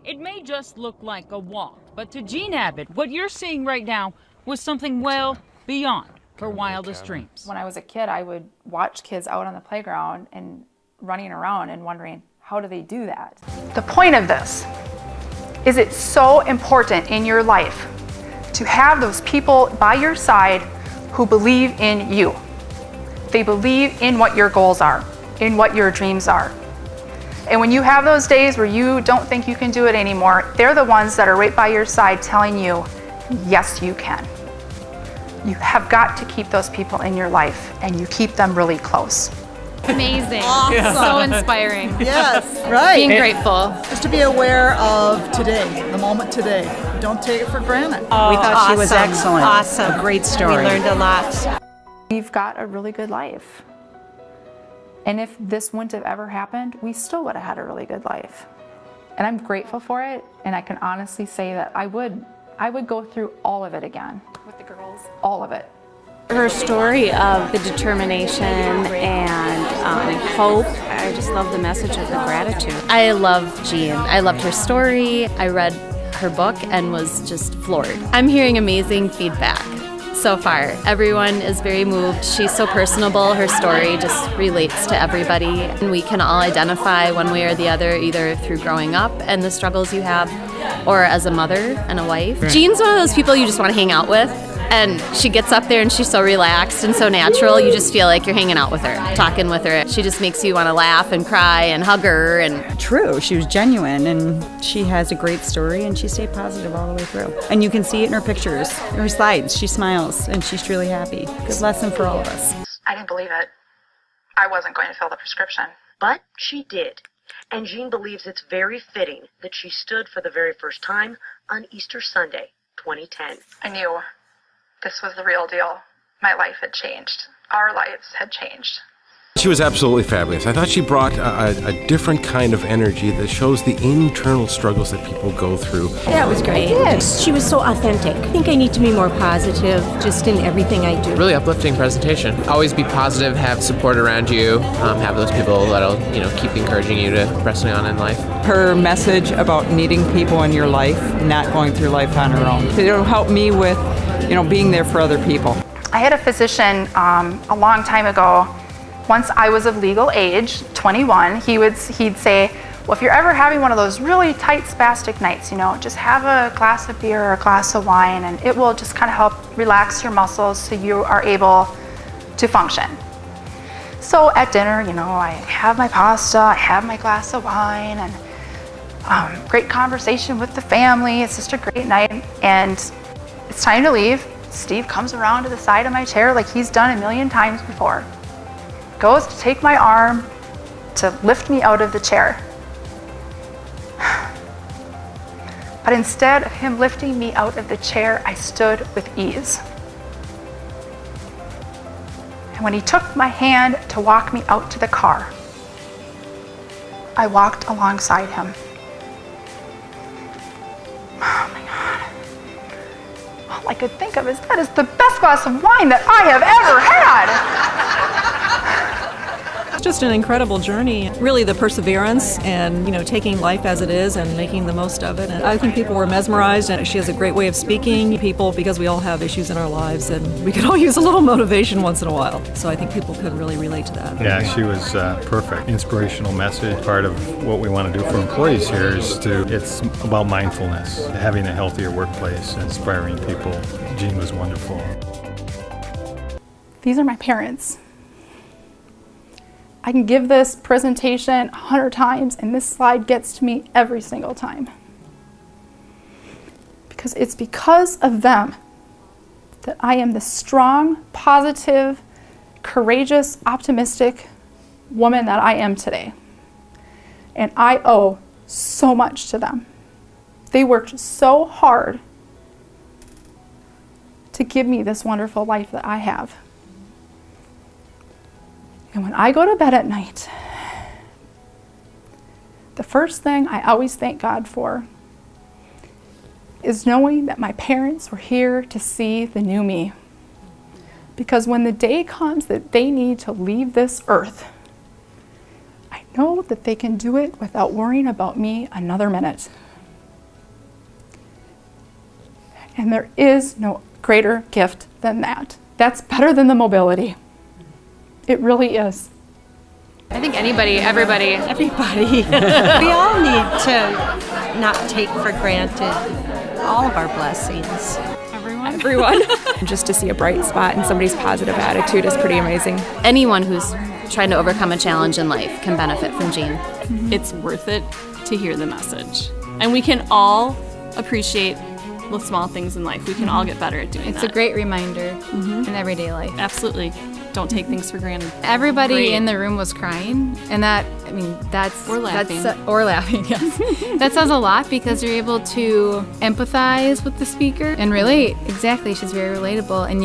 It may just look like a walk, but to Jean Abbott, what you're seeing right now was something well beyond her wildest dreams. When I was a kid, I would watch kids out on the playground and running around and wondering, how do they do that? The point of this is it's so important in your life to have those people by your side who believe in you. They believe in what your goals are, in what your dreams are. And when you have those days where you don't think you can do it anymore, they're the ones that are right by your side telling you, yes, you can. You have got to keep those people in your life, and you keep them really close. Amazing. Awesome. So inspiring. Yes, right. Being grateful. Just to be aware of today, the moment today. Don't take it for granted. We thought she was excellent. Awesome. A great story. We learned a lot. We've got a really good life. And if this wouldn't have ever happened, we still would have had a really good life. And I'm grateful for it, and I can honestly say that I would go through all of it again. With the girls? All of it. Her story of the determination and hope, I just love the message of the gratitude. I love Jean. I loved her story. I read her book and was just floored. I'm hearing amazing feedback so far. Everyone is very moved. She's so personable. Her story just relates to everybody. And we can all identify one way or the other, either through growing up and the struggles you have, or as a mother and a wife. Jean's one of those people you just want to hang out with. And she gets up there and she's so relaxed and so natural. You just feel like you're hanging out with her, talking with her. She just makes you want to laugh and cry and hug her. And True, she was genuine, and she has a great story, and she stayed positive all the way through. And you can see it in her pictures, in her slides. She smiles, and she's truly happy. Good lesson for all of us. I didn't believe it. I wasn't going to fill the prescription. But she did. And Jean believes it's very fitting that she stood for the very first time on Easter Sunday, 2010. I knew this was the real deal. My life had changed. Our lives had changed. She was absolutely fabulous. I thought she brought a different kind of energy that shows the internal struggles that people go through. That was great. She was so authentic. I think I need to be more positive just in everything I do. Really uplifting presentation. Always be positive, have support around you, have those people that'll, keep encouraging you to pressing on in life. Her message about needing people in your life, not going through life on her own. It'll help me with, being there for other people. I had a physician a long time ago. Once I was of legal age, 21, he'd say, well, if you're ever having one of those really tight spastic nights, just have a glass of beer or a glass of wine, and it will just kind of help relax your muscles so you are able to function. So at dinner, I have my pasta, I have my glass of wine, and great conversation with the family. It's just a great night, and it's time to leave. Steve comes around to the side of my chair like he's done a million times before. Goes to take my arm to lift me out of the chair. But instead of him lifting me out of the chair, I stood with ease. And when he took my hand to walk me out to the car, I walked alongside him. Oh my God. All I could think of is that is the best glass of wine that I have ever had. It's just an incredible journey. Really the perseverance and, taking life as it is and making the most of it. And I think people were mesmerized, and she has a great way of speaking to people because we all have issues in our lives and we could all use a little motivation once in a while. So I think people could really relate to that. Yeah, she was perfect. Inspirational message. Part of what we want to do for employees here is it's about mindfulness, having a healthier workplace, inspiring people. Jean was wonderful. These are my parents. I can give this presentation 100 times and this slide gets to me every single time. Because it's because of them that I am the strong, positive, courageous, optimistic woman that I am today. And I owe so much to them. They worked so hard to give me this wonderful life that I have. And when I go to bed at night, the first thing I always thank God for is knowing that my parents were here to see the new me. Because when the day comes that they need to leave this earth, I know that they can do it without worrying about me another minute. And there is no greater gift than that. That's better than the mobility. It really is. I think everybody. We all need to not take for granted all of our blessings. Everyone. Just to see a bright spot and somebody's positive attitude is pretty amazing. Anyone who's trying to overcome a challenge in life can benefit from Jean. It's worth it to hear the message. And we can all appreciate the small things in life. We can all get better at doing that. It's a great reminder in everyday life. Absolutely. Don't take things for granted. Everybody in the room was crying, and that's or laughing. Or laughing, yes. That says a lot because you're able to empathize with the speaker and relate. Exactly, she's very relatable, and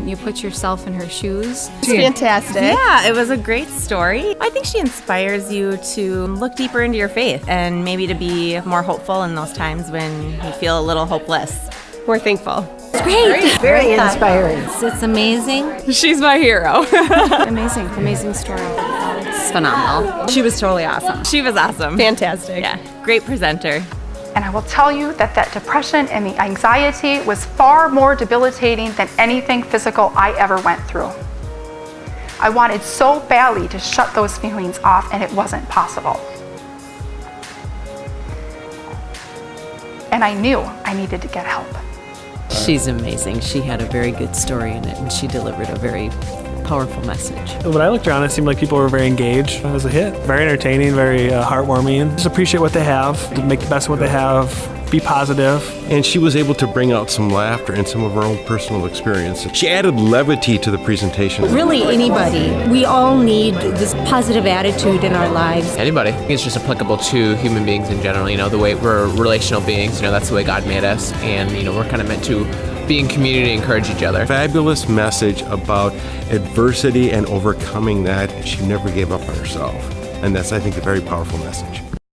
you put yourself in her shoes. It's fantastic. Yeah, it was a great story. I think she inspires you to look deeper into your faith and maybe to be more hopeful in those times when you feel a little hopeless. We're thankful. It's great. Very inspiring. It's amazing. She's my hero. Amazing story. It's phenomenal. She was totally awesome. She was awesome. Fantastic. Yeah, great presenter. And I will tell you that depression and the anxiety was far more debilitating than anything physical I ever went through. I wanted so badly to shut those feelings off, and it wasn't possible. And I knew I needed to get help. She's amazing. She had a very good story in it, and she delivered a very powerful message. When I looked around, it seemed like people were very engaged. It was a hit. Very entertaining, very heartwarming. Just appreciate what they have, to make the best of what they have, be positive. And she was able to bring out some laughter and some of her own personal experiences. She added levity to the presentation. Really, anybody. We all need this positive attitude in our lives. Anybody. It's just applicable to human beings in general. The way we're relational beings, that's the way God made us. And, we're kind of meant to be in community and encourage each other. Fabulous message about adversity and overcoming that. She never gave up on herself. And that's, I think, a very powerful message.